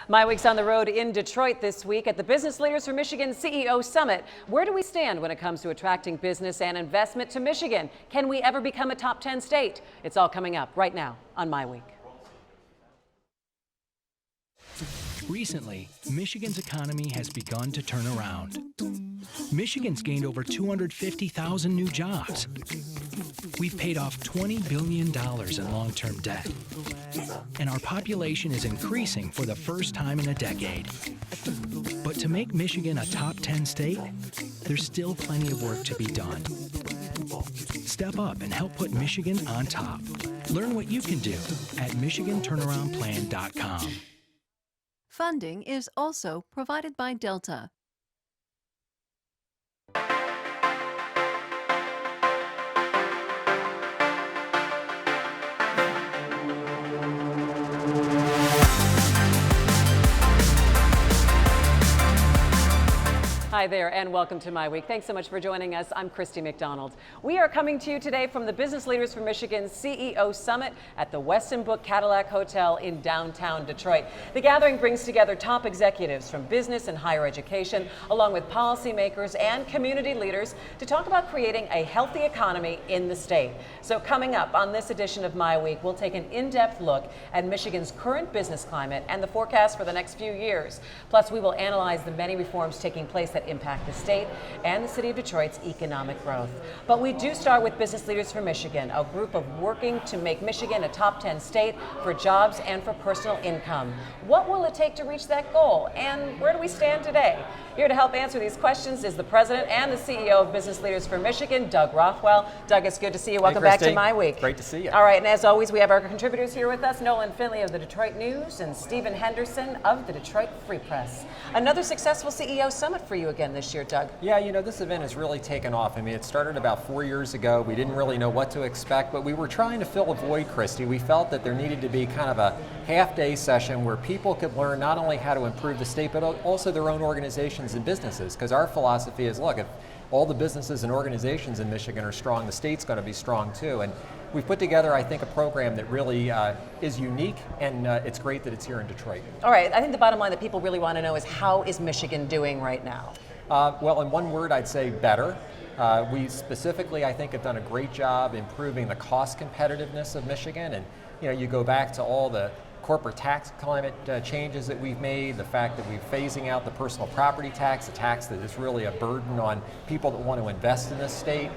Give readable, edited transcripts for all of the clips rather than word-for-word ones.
MiWeek's on the road in Detroit this week at the Business Leaders for Michigan CEO Summit. Where do we stand when it comes to attracting business and investment to Michigan? Can we ever become a top 10 state? It's all coming up right now on MiWeek. Recently, Michigan's economy has begun to turn around. Michigan's gained over 250,000 new jobs. We've paid off $20 billion in long-term debt. And our population is increasing for the first time in a decade. But to make Michigan a top 10 state, there's still plenty of work to be done. Step up and help put Michigan on top. Learn what you can do at MichiganTurnaroundPlan.com. Funding is also provided by Delta. Hi there and welcome to MiWeek. Thanks so much for joining us. I'm Christy McDonald. We are coming to you today from the Business Leaders for Michigan CEO Summit at the Weston Book Cadillac Hotel in downtown Detroit. The gathering brings together top executives from business and higher education, along with policymakers and community leaders to talk about creating a healthy economy in the state. So coming up on this edition of MiWeek, we'll take an in-depth look at Michigan's current business climate and the forecast for the next few years. Plus, we will analyze the many reforms taking place that impact the state and the city of Detroit's economic growth. But we do start with Business Leaders for Michigan, a group of working to make Michigan a top 10 state for jobs and for personal income. What will it take to reach that goal? And where do we stand today? Here to help answer these questions is the president and the CEO of Business Leaders for Michigan, Doug Rothwell. Doug, it's good to see you. Welcome back to MiWeek. Great to see you. All right, and as always, we have our contributors here with us, Nolan Finley of the Detroit News and Stephen Henderson of the Detroit Free Press. Another successful CEO Summit for you again this year, Doug. Yeah, you know, this event has really taken off. I mean, it started about 4 years ago. We didn't really know what to expect, but we were trying to fill a void, Christy. We felt that there needed to be kind of a half-day session where people could learn not only how to improve the state, but also their own organizations and businesses. Because our philosophy is, look, if all the businesses and organizations in Michigan are strong, the state's going to be strong too. And we've put together, I think, a program that really is unique, and it's great that it's here in Detroit. All right, I think the bottom line that people really want to know is, how is Michigan doing right now? Well, in one word, I'd say better. We specifically, I think, have done a great job improving the cost competitiveness of Michigan. And you know, you go back to all the corporate tax climate changes that we've made, the fact that we're phasing out the personal property tax, a tax that is really a burden on people that want to invest in this state.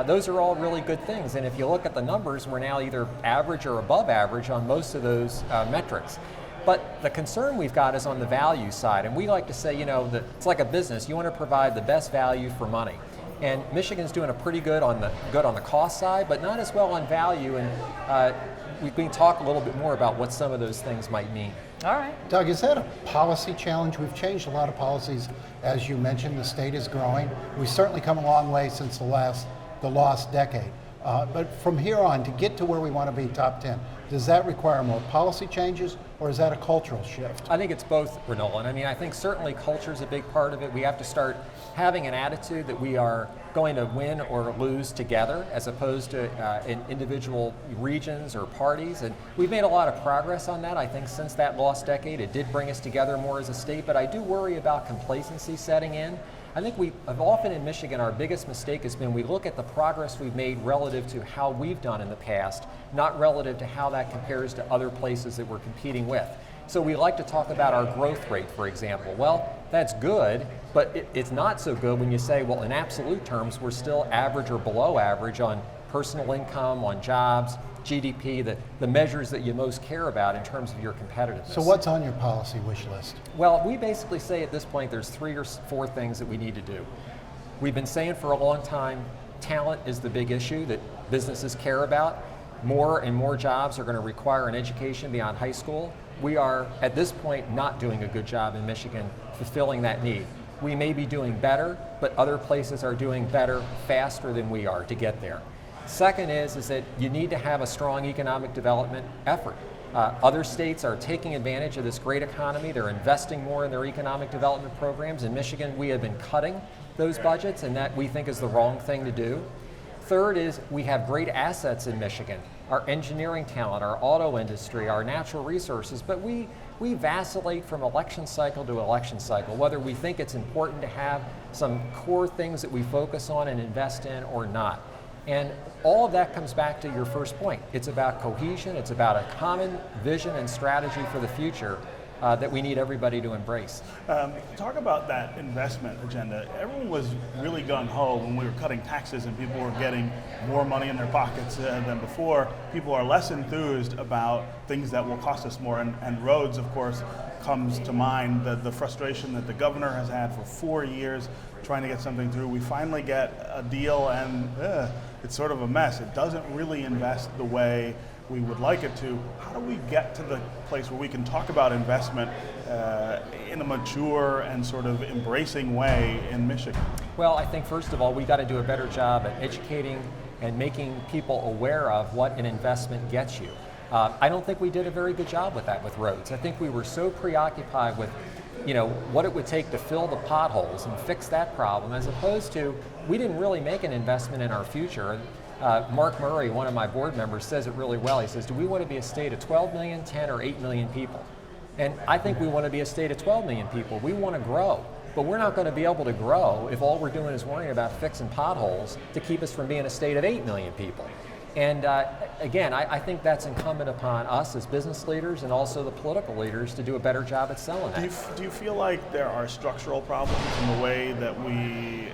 Those are all really good things. And if you look at the numbers, we're now either average or above average on most of those metrics. But the concern we've got is on the value side. And we like to say, you know, that it's like a business. You want to provide the best value for money. And Michigan's doing a pretty good on the cost side, but not as well on value. And we can talk a little bit more about what some of those things might mean. All right. Doug, is that a policy challenge? We've changed a lot of policies. As you mentioned, the state is growing. We've certainly come a long way since the lost decade. But from here on, to get to where we want to be top 10, does that require more policy changes, or is that a cultural shift? I think it's both, Nolan. I mean, I think certainly culture is a big part of it. We have to start having an attitude that we are going to win or lose together, as opposed to in individual regions or parties. And we've made a lot of progress on that. I think since that lost decade, it did bring us together more as a state, but I do worry about complacency setting in. I think we have often in Michigan, our biggest mistake has been we look at the progress we've made relative to how we've done in the past, not relative to how that compares to other places that we're competing with. So we like to talk about our growth rate, for example. Well, that's good, but it's not so good when you say, well, in absolute terms, we're still average or below average on personal income, on jobs, GDP, the measures that you most care about in terms of your competitiveness. So what's on your policy wish list? Well, we basically say at this point there's 3 or 4 things that we need to do. We've been saying for a long time, talent is the big issue that businesses care about. More and more jobs are going to require an education beyond high school. We are, at this point, not doing a good job in Michigan fulfilling that need. We may be doing better, but other places are doing better faster than we are to get there. Second is that you need to have a strong economic development effort. Other states are taking advantage of this great economy. They're investing more in their economic development programs. In Michigan, we have been cutting those budgets, and that we think is the wrong thing to do. Third is we have great assets in Michigan, our engineering talent, our auto industry, our natural resources, but we we vacillate from election cycle to election cycle, whether we think it's important to have some core things that we focus on and invest in or not. And all of that comes back to your first point. It's about cohesion, it's about a common vision and strategy for the future that we need everybody to embrace. Talk about that investment agenda. Everyone was really gung-ho when we were cutting taxes and people were getting more money in their pockets than before. People are less enthused about things that will cost us more, and roads, of course, comes to mind. The frustration that the governor has had for 4 years trying to get something through. We finally get a deal and it's sort of a mess. It doesn't really invest the way we would like it to. How do we get to the place where we can talk about investment in a mature and sort of embracing way in Michigan? Well, I think first of all, we got to do a better job at educating and making people aware of what an investment gets you. I don't think we did a very good job with that with roads. I think we were so preoccupied with what it would take to fill the potholes and fix that problem, as opposed to, we didn't really make an investment in our future. Mark Murray, one of my board members, says it really well. He says, do we want to be a state of 12 million, 10, or 8 million people? And I think we want to be a state of 12 million people. We want to grow, but we're not going to be able to grow if all we're doing is worrying about fixing potholes to keep us from being a state of 8 million people. And again, I think that's incumbent upon us as business leaders and also the political leaders to do a better job at selling that. Do you feel like there are structural problems in the way that we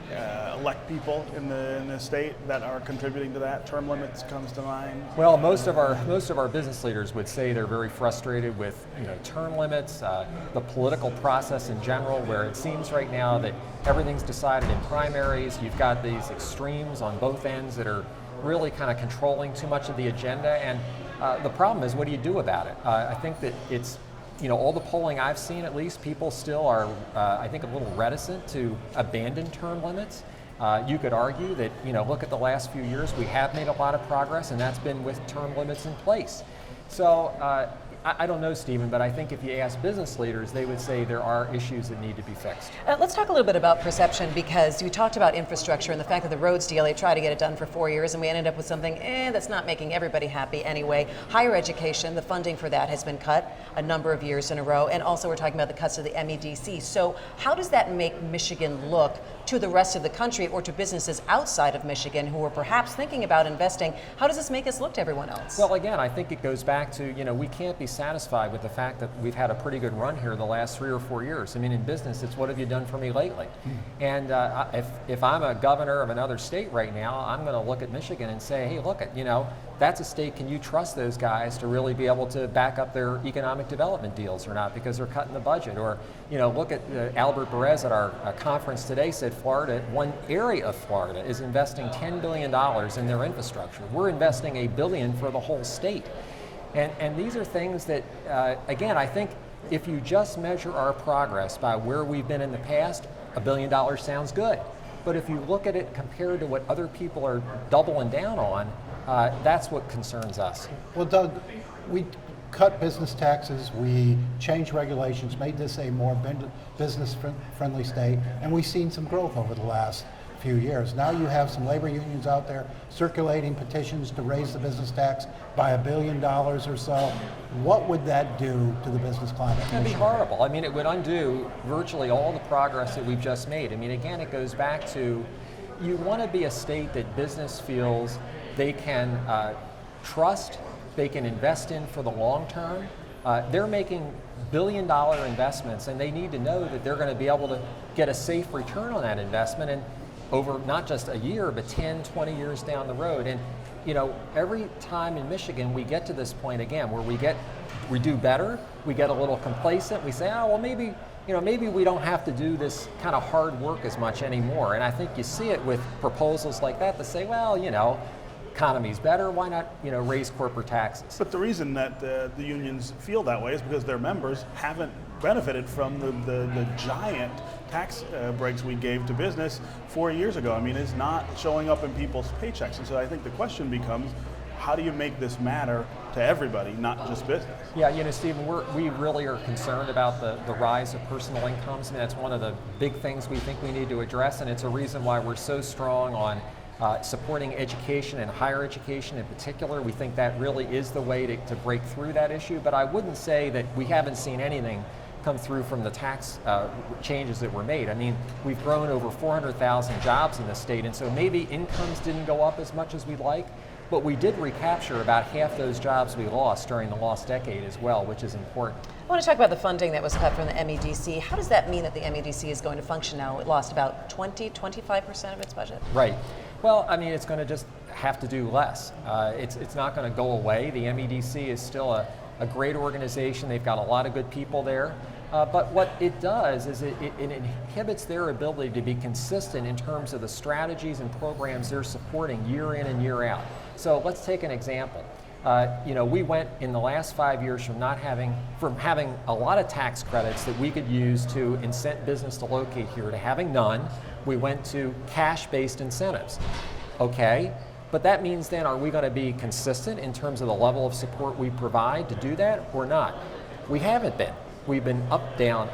elect people in the state that are contributing to that? Term limits comes to mind. Well, most of our business leaders would say they're very frustrated with term limits, the political process in general, where it seems right now that everything's decided in primaries. You've got these extremes on both ends that are really kind of controlling too much of the agenda, and the problem is, what do you do about it? I think that it's, all the polling I've seen, at least, people still are, I think, a little reticent to abandon term limits. You could argue that, look at the last few years, we have made a lot of progress, and that's been with term limits in place. So I don't know, Stephen, but I think if you ask business leaders, they would say there are issues that need to be fixed. Let's talk a little bit about perception, because you talked about infrastructure and the fact that the roads deal, they tried to get it done for 4 years and we ended up with something that's not making everybody happy anyway. Higher education, the funding for that has been cut a number of years in a row, and also we're talking about the cuts to the MEDC. So how does that make Michigan look to the rest of the country or to businesses outside of Michigan who are perhaps thinking about investing? How does this make us look to everyone else? Well, again, I think it goes back to, we can't be satisfied with the fact that we've had a pretty good run here the last 3 or 4 years. I mean, in business, it's what have you done for me lately? And if I'm a governor of another state right now, I'm going to look at Michigan and say, hey, look, that's a state, can you trust those guys to really be able to back up their economic development deals or not, because they're cutting the budget? Or, look at Albert Perez at our conference today said Florida, one area of Florida, is investing $10 billion in their infrastructure. We're investing $1 billion for the whole state. And these are things that, again, I think if you just measure our progress by where we've been in the past, $1 billion sounds good. But if you look at it compared to what other people are doubling down on, that's what concerns us. Well, Doug, we cut business taxes, we changed regulations, made this a more business-friendly state, and we've seen some growth over the last few years. Now you have some labor unions out there circulating petitions to raise the business tax by $1 billion or so. What would that do to the business climate? It would be horrible. I mean, it would undo virtually all the progress that we've just made. I mean, again, it goes back to, you want to be a state that business feels they can trust, they can invest in for the long term. They're making billion-dollar investments, and they need to know that they're going to be able to get a safe return on that investment, and over not just a year, but 10, 20 years down the road. And every time in Michigan we get to this point again where we do better, we get a little complacent, we say, oh, well, maybe we don't have to do this kind of hard work as much anymore. And I think you see it with proposals like that say, well, economy's better, why not raise corporate taxes? But the reason that the unions feel that way is because their members haven't benefited from the giant tax breaks we gave to business 4 years ago. I mean, it's not showing up in people's paychecks. And so I think the question becomes, how do you make this matter to everybody, not just business? Yeah, Stephen, we really are concerned about the rise of personal incomes. I mean, that's one of the big things we think we need to address, and it's a reason why we're so strong on supporting education and higher education in particular. We think that really is the way to break through that issue, but I wouldn't say that we haven't seen anything come through from the tax changes that were made. I mean, we've grown over 400,000 jobs in the state, and so maybe incomes didn't go up as much as we'd like, but we did recapture about half those jobs we lost during the lost decade as well, which is important. I want to talk about the funding that was cut from the MEDC. How does that mean that the MEDC is going to function now? It lost about 25% of its budget. Right. Well, I mean, it's going to just have to do less. It's not going to go away. The MEDC is still a great organization. They've got a lot of good people there. But what it does is it inhibits their ability to be consistent in terms of the strategies and programs they're supporting year in and year out. So let's take an example. We went in the last 5 years from having a lot of tax credits that we could use to incent business to locate here to having none. We went to cash-based incentives. Okay, but that means then, are we going to be consistent in terms of the level of support we provide to do that or not? We haven't been. We've been up, down,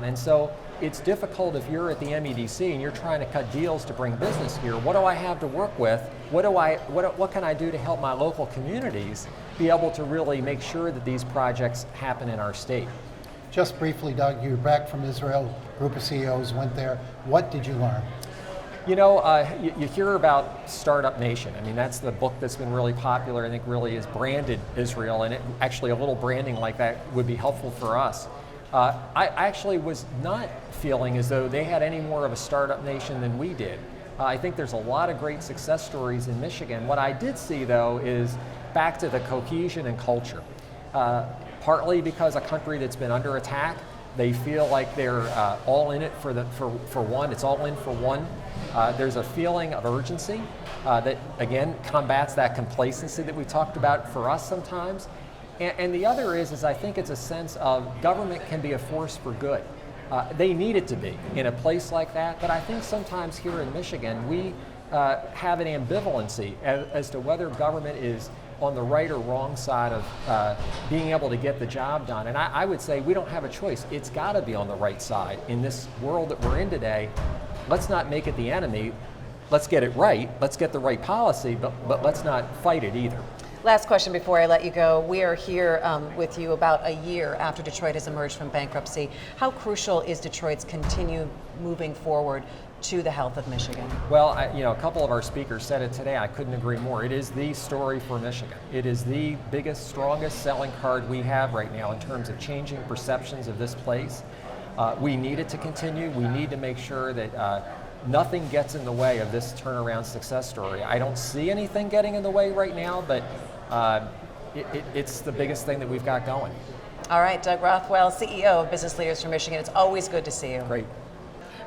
and so it's difficult if you're at the MEDC and you're trying to cut deals to bring business here. What do I have to work with? What can I do to help my local communities be able to really make sure that these projects happen in our state? Just briefly, Doug, you're back from Israel, a group of CEOs went there. What did you learn? You hear about Startup Nation. I mean, that's the book that's been really popular. I think really has branded Israel, and actually a little branding like that would be helpful for us. I actually was not feeling as though they had any more of a startup nation than we did. I think there's a lot of great success stories in Michigan. What I did see, though, is back to the cohesion and culture. Partly because a country that's been under attack, they feel like they're all in it for one. It's all in for one. There's a feeling of urgency that, again, combats that complacency that we talked about for us sometimes. And the other is I think it's a sense of government can be a force for good. They need it to be in a place like that, but I think sometimes here in Michigan we have an ambivalency as to whether government is on the right or wrong side of being able to get the job done. And I would say we don't have a choice. It's got to be on the right side. In this world that we're in today, let's not make it the enemy. Let's get it right. Let's get the right policy, but let's not fight it either. Last question before I let you go. We are here with you about a year after Detroit has emerged from bankruptcy. How crucial is Detroit's continue moving forward to the health of Michigan? Well, a couple of our speakers said it today. I couldn't agree more. It is the story for Michigan. It is the biggest, strongest selling card we have right now in terms of changing perceptions of this place. We need it to continue. We need to make sure that nothing gets in the way of this turnaround success story. I don't see anything getting in the way right now, but it's the biggest thing that we've got going. All right, Doug Rothwell, CEO of Business Leaders for Michigan. It's always good to see you. Great.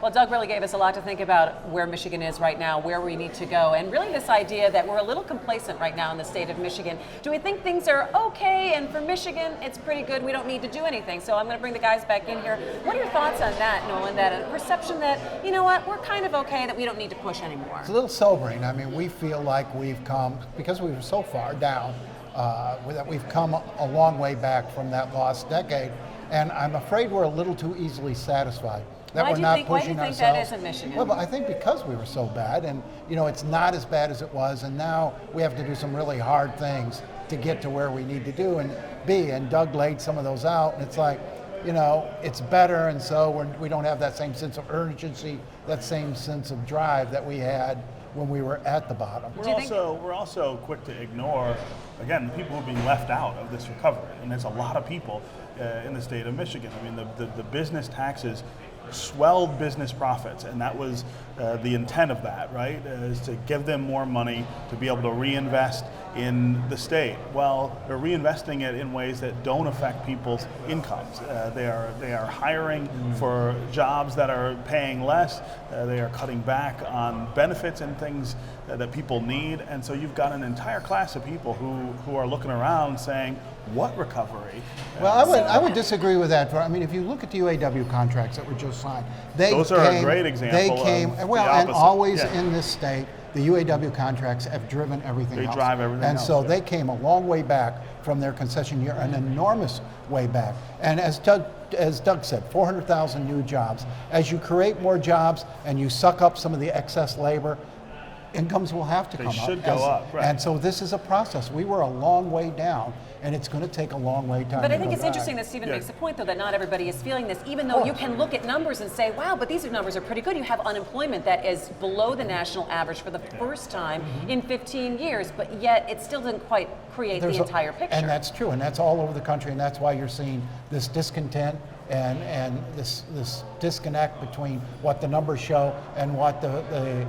Well, Doug really gave us a lot to think about where Michigan is right now, where we need to go, and really this idea that we're a little complacent right now in the state of Michigan. Do we think things are okay, and for Michigan, it's pretty good, we don't need to do anything? So I'm going to bring the guys back in here. What are your thoughts on that, Nolan, that a perception that, you know what, we're kind of okay, that we don't need to push anymore? It's a little sobering. I mean, we feel like we've come, because we were so far down, that we've come a long way back from that lost decade, and I'm afraid we're a little too easily satisfied. That Why we're do not you pushing think ourselves. that is in Michigan? Well, but I think because we were so bad, and it's not as bad as it was, and now we have to do some really hard things to get to where we need to do and be. And Doug laid some of those out, and it's like, it's better, and so we don't have that same sense of urgency, that same sense of drive that we had when we were at the bottom. We're also quick to ignore, again, the people who are being left out of this recovery, and there's a lot of people in the state of Michigan. I mean, the business taxes swelled business profits, and that was the intent of that, right? Is to give them more money to be able to reinvest in the state. Well, they're reinvesting it in ways that don't affect people's incomes. They are hiring for jobs that are paying less. They are cutting back on benefits and things that people need, and so you've got an entire class of people who are looking around saying, what recovery? Well, I would disagree with that. I mean, if you look at the UAW contracts that were just signed, those are a great example. They came of the and opposite. always in this state, the UAW contracts have driven everything else. They drive everything and else. so they came a long way back from their concession year, an enormous way back. And as Doug said, 400,000 new jobs. As you create more jobs and you suck up some of the excess labor, incomes will have to They come up. should go up, right. And so this is a process. We were a long way down, and it's going to take a long way time. But I to think go it's back. interesting that Stephen Yeah. makes a point, though, that not everybody is feeling this, even though you can look at numbers and say, wow, but these numbers are pretty good. You have unemployment that is below the national average for the first time in 15 years, but yet it still doesn't quite create the entire picture. And that's true, and that's all over the country, and that's why you're seeing this discontent and this disconnect between what the numbers show and what the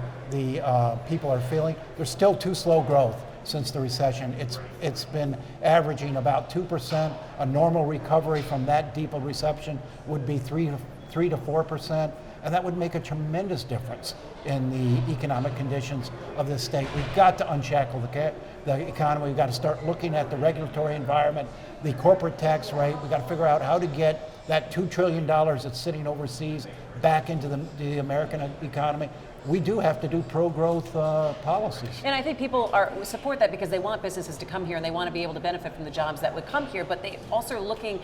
people are feeling. There's still too slow growth since the recession. It's been averaging about 2%. A normal recovery from that deep a recession would be 3 to 4%, and that would make a tremendous difference in the economic conditions of this state. We've got to unshackle the economy. We've got to start looking at the regulatory environment, the corporate tax rate. We've got to figure out how to get that $2 trillion that's sitting overseas back into the American economy. We do have to do pro-growth policies. And I think people support that because they want businesses to come here and they want to be able to benefit from the jobs that would come here. But they also are looking,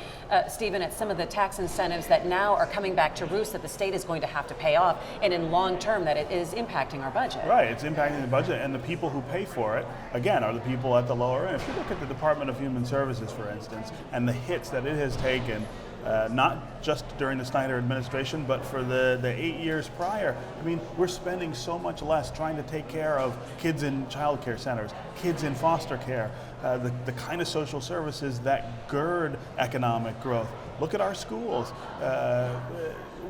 Stephen, at some of the tax incentives that now are coming back to roost that the state is going to have to pay off, and in long term that it is impacting our budget. Right, it's impacting the budget, and the people who pay for it, again, are the people at the lower end. If you look at the Department of Human Services, for instance, and the hits that it has taken, not just during the Snyder administration, but for the 8 years prior. I mean, we're spending so much less trying to take care of kids in child care centers, kids in foster care, the kind of social services that gird economic growth. Look at our schools.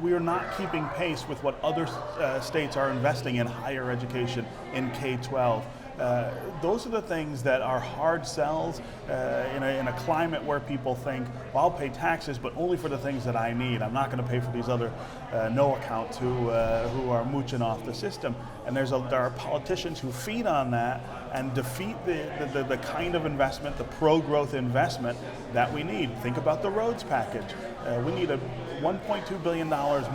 We are not keeping pace with what other states are investing in higher education, in K-12. Those are the things that are hard sells in a climate where people think, well, I'll pay taxes, but only for the things that I need. I'm not going to pay for these other no accounts who are mooching off the system. And there are politicians who feed on that and defeat the kind of investment, the pro-growth investment that we need. Think about the roads package. We need $1.2 billion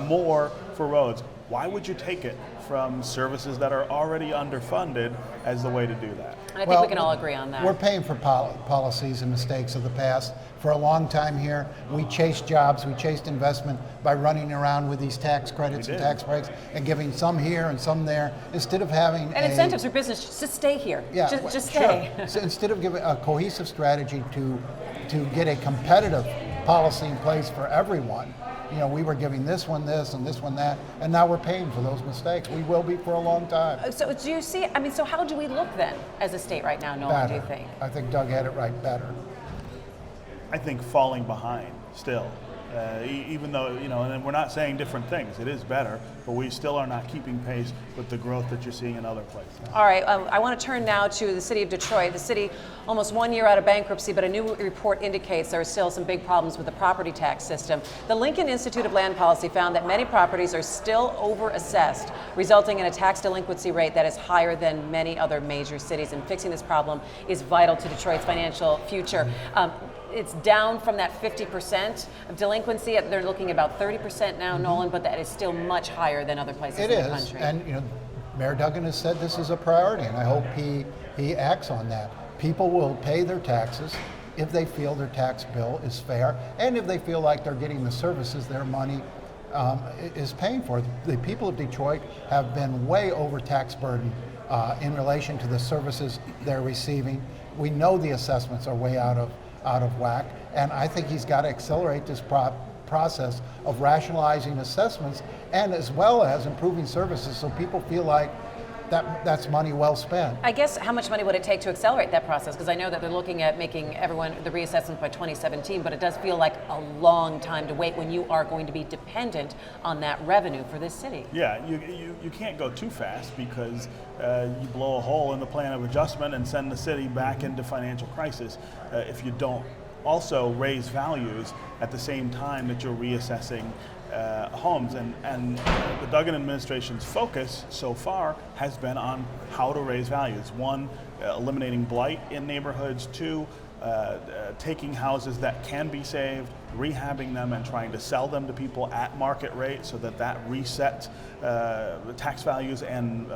more for roads. Why would you take it from services that are already underfunded as the way to do that? And I think we can all agree on that. We're paying for policies and mistakes of the past. For a long time here, we chased jobs, we chased investment by running around with these tax credits and tax breaks and giving some here and some there, instead of having and incentives for business just to stay here. Yeah, just stay. Sure. So instead of giving a cohesive strategy to get a competitive policy in place for everyone, you know, we were giving this one this and this one that, and now we're paying for those mistakes. We will be for a long time. So do you see, I mean, so how do we look then as a state right now, Nolan, do you think? I think Doug had it right, better. I think falling behind still. Even though, you know, and we're not saying different things, it is better, but we still are not keeping pace with the growth that you're seeing in other places. All right, I want to turn now to the city of Detroit. The city almost 1 year out of bankruptcy, but a new report indicates there are still some big problems with the property tax system. The Lincoln Institute of Land Policy found that many properties are still overassessed, resulting in a tax delinquency rate that is higher than many other major cities, and fixing this problem is vital to Detroit's financial future. It's down from that 50% of delinquency. They're looking about 30% now, Nolan, but that is still much higher than other places in the country. And you know, Mayor Duggan has said this is a priority, and I hope he acts on that. People will pay their taxes if they feel their tax bill is fair, and if they feel like they're getting the services their money is paying for. The people of Detroit have been way over tax burden in relation to the services they're receiving. We know the assessments are way out of whack, and I think he's got to accelerate this process of rationalizing assessments, and as well as improving services so people feel like that's money well spent. I guess how much money would it take to accelerate that process? Because I know that they're looking at making everyone the reassessment by 2017, but it does feel like a long time to wait when you are going to be dependent on that revenue for this city. Yeah, you can't go too fast because you blow a hole in the plan of adjustment and send the city back into financial crisis if you don't also raise values at the same time that you're reassessing homes. And the Duggan administration's focus so far has been on how to raise values. One, eliminating blight in neighborhoods. Two, taking houses that can be saved, rehabbing them and trying to sell them to people at market rate so that resets tax values and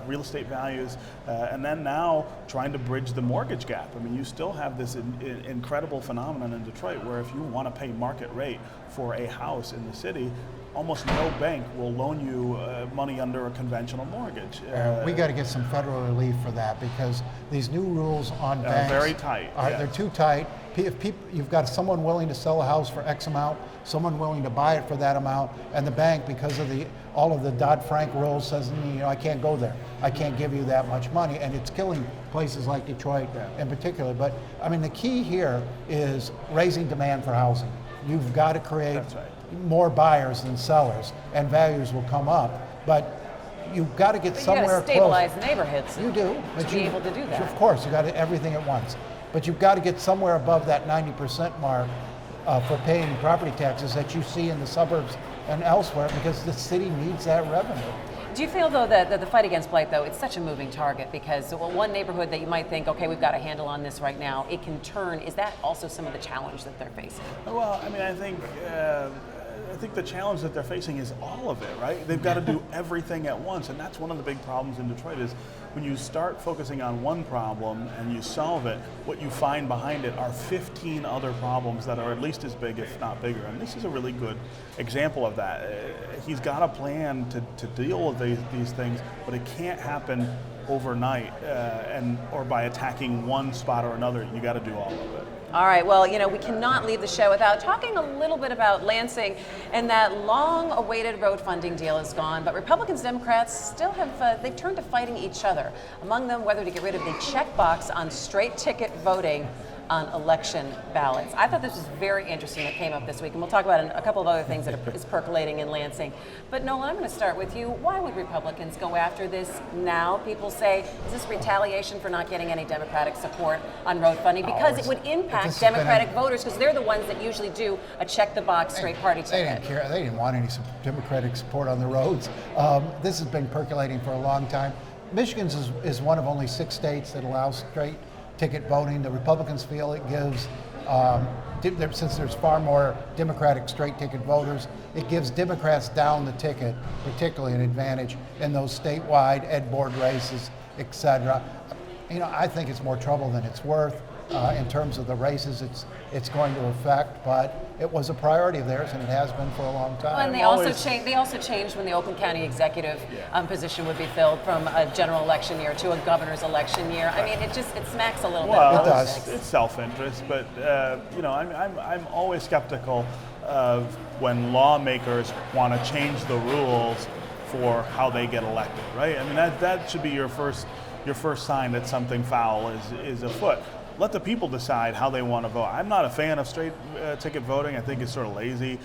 real estate values, and then now trying to bridge the mortgage gap. I mean, you still have this incredible phenomenon in Detroit where if you want to pay market rate for a house in the city, almost no bank will loan you money under a conventional mortgage. We got to get some federal relief for that, because these new rules on banks very tight. They're too tight. If you've got someone willing to sell a house for X amount, someone willing to buy it for that amount, and the bank, because of all of the Dodd-Frank rules, says, I can't go there. I can't give you that much money, and it's killing places like Detroit in particular. But I mean, the key here is raising demand for housing. You've got to create more buyers than sellers, and values will come up. But you've got to get somewhere close. You got to stabilize neighborhoods. You do. To be able to do that. Of course, you got to everything at once. But you've got to get somewhere above that 90% mark for paying property taxes that you see in the suburbs and elsewhere, because the city needs that revenue. Do you feel, though, that the fight against blight, though, it's such a moving target, because one neighborhood that you might think, okay, we've got a handle on this right now, it can turn. Is that also some of the challenge that they're facing? Well, I mean, I think the challenge that they're facing is all of it, right? They've got to do everything at once, and that's one of the big problems in Detroit is when you start focusing on one problem and you solve it, what you find behind it are 15 other problems that are at least as big, if not bigger. And this is a really good example of that. He's got a plan to deal with these things, but it can't happen overnight or by attacking one spot or another. You got to do all of it. All right, well, we cannot leave the show without talking a little bit about Lansing, and that long-awaited road funding deal is gone, but Republicans, Democrats still have, they've turned to fighting each other. Among them, whether to get rid of the checkbox on straight ticket voting on election ballots. I thought this was very interesting that came up this week, and we'll talk about a couple of other things that is percolating in Lansing. But Nolan, I'm going to start with you. Why would Republicans go after this now? People say, is this retaliation for not getting any Democratic support on road funding? Because it would impact Democratic voters, because they're the ones that usually do a check-the-box straight party ticket. They didn't care. They didn't want any Democratic support on the roads. This has been percolating for a long time. Michigan is one of only 6 states that allows straight ticket voting. The Republicans feel it gives, since there's far more Democratic straight ticket voters, it gives Democrats down the ticket particularly an advantage in those statewide ed board races, etc. I think it's more trouble than it's worth in terms of the races it's going to affect, but it was a priority of theirs, and it has been for a long time. Well, and they also changed when the Oakland County executive position would be filled from a general election year to a governor's election year. I mean, it smacks a little bit of politics. It does. It's self-interest, but I'm always skeptical of when lawmakers want to change the rules for how they get elected, right? I mean, that should be your first sign that something foul is afoot. Let the people decide how they want to vote. I'm not a fan of straight ticket voting. I think it's sort of lazy.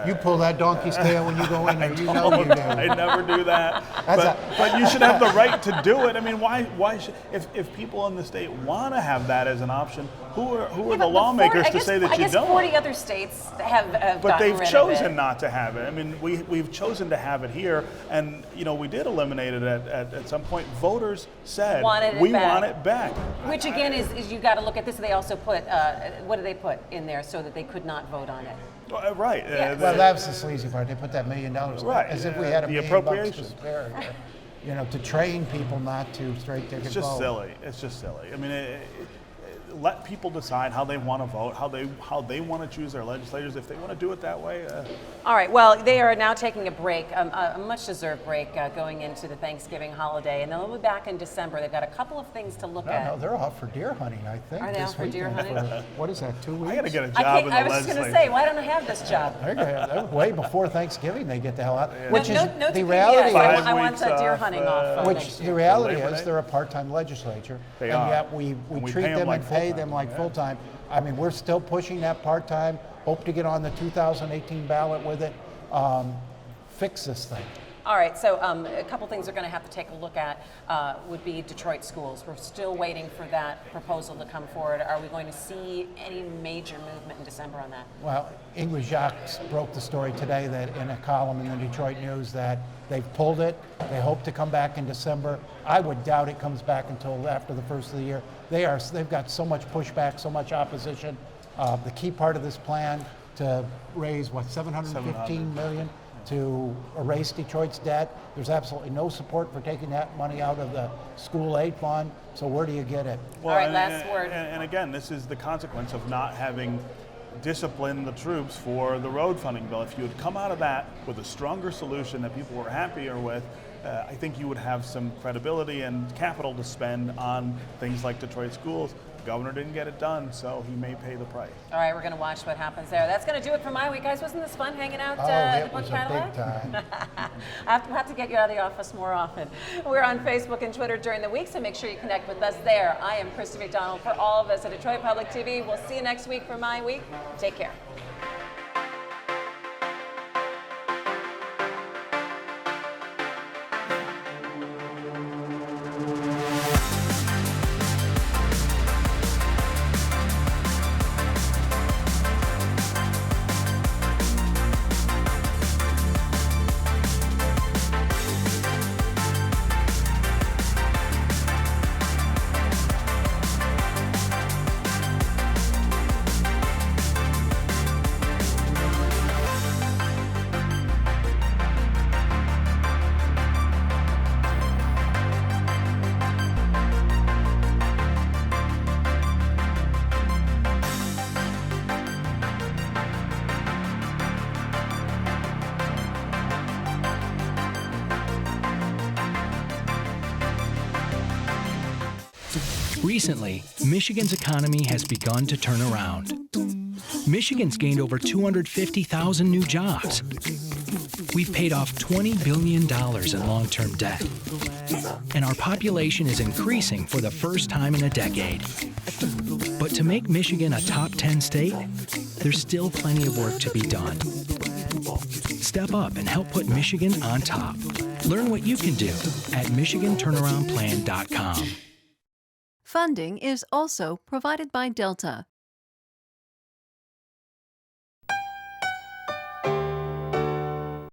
You pull that donkey's tail when you go in there. You know you do. I never do that. But you should have the right to do it. I mean, why should, if people in the state want to have that as an option, who are the lawmakers to say that you don't? 40 other states have but they've rid chosen of it. Not to have it. I mean, we've chosen to have it here, and we did eliminate it at some point. Voters said we want it back. Which again is you got to look at this. They also put what did they put in there so that they could not vote on it? Right. Yeah. Well, that was the sleazy part. They put that $1 million right. as if we had $1 million appropriation to spare. To train people not to straight ticket vote. It's just silly. It's just silly. I mean, let people decide how they want to vote, how they want to choose their legislators. If they want to do it that way. All right. Well, they are now taking a break, a much-deserved break, going into the Thanksgiving holiday, and they'll be back in December. They've got a couple of things to look at. No, they're off for deer hunting, I think. Are they off for deer hunting? What is that? 2 weeks? I got to get a job in the I was legislature. just going to say, why don't I have this job? They're way before Thanksgiving they get the hell out. Yeah. Which is no the TPS. reality. I want deer hunting off. Which the reality is they're a part-time legislature, and yet we treat them and pay them like full-time. I mean, we're still pushing that part-time. Hope to get on the 2018 ballot with it. Fix this thing. All right, so a couple things we're going to have to take a look at would be Detroit schools. We're still waiting for that proposal to come forward. Are we going to see any major movement in December on that? Well, Ingrid Jacques broke the story today that in a column in the Detroit News that they've pulled it. They hope to come back in December. I would doubt it comes back until after the first of the year. They've got so much pushback, so much opposition. The key part of this plan to raise, what, 715 million to erase Detroit's debt. There's absolutely no support for taking that money out of the school aid fund. So where do you get it? All right, last word. And again, this is the consequence of not having disciplined the troops for the road funding bill. If you had come out of that with a stronger solution that people were happier with, I think you would have some credibility and capital to spend on things like Detroit schools. The governor didn't get it done, so he may pay the price. All right, we're going to watch what happens there. That's going to do it for my week, guys. Wasn't this fun hanging out Oh, at the it Book was a Cadillac? big time. I have to get you out of the office more often. We're on Facebook and Twitter during the week, so make sure you connect with us there. I am Christy McDonald. For all of us at Detroit Public TV, we'll see you next week for My Week. Take care. Recently, Michigan's economy has begun to turn around. Michigan's gained over 250,000 new jobs. We've paid off $20 billion in long-term debt. And our population is increasing for the first time in a decade. But to make Michigan a top 10 state, there's still plenty of work to be done. Step up and help put Michigan on top. Learn what you can do at MichiganTurnaroundPlan.com. Funding is also provided by Delta.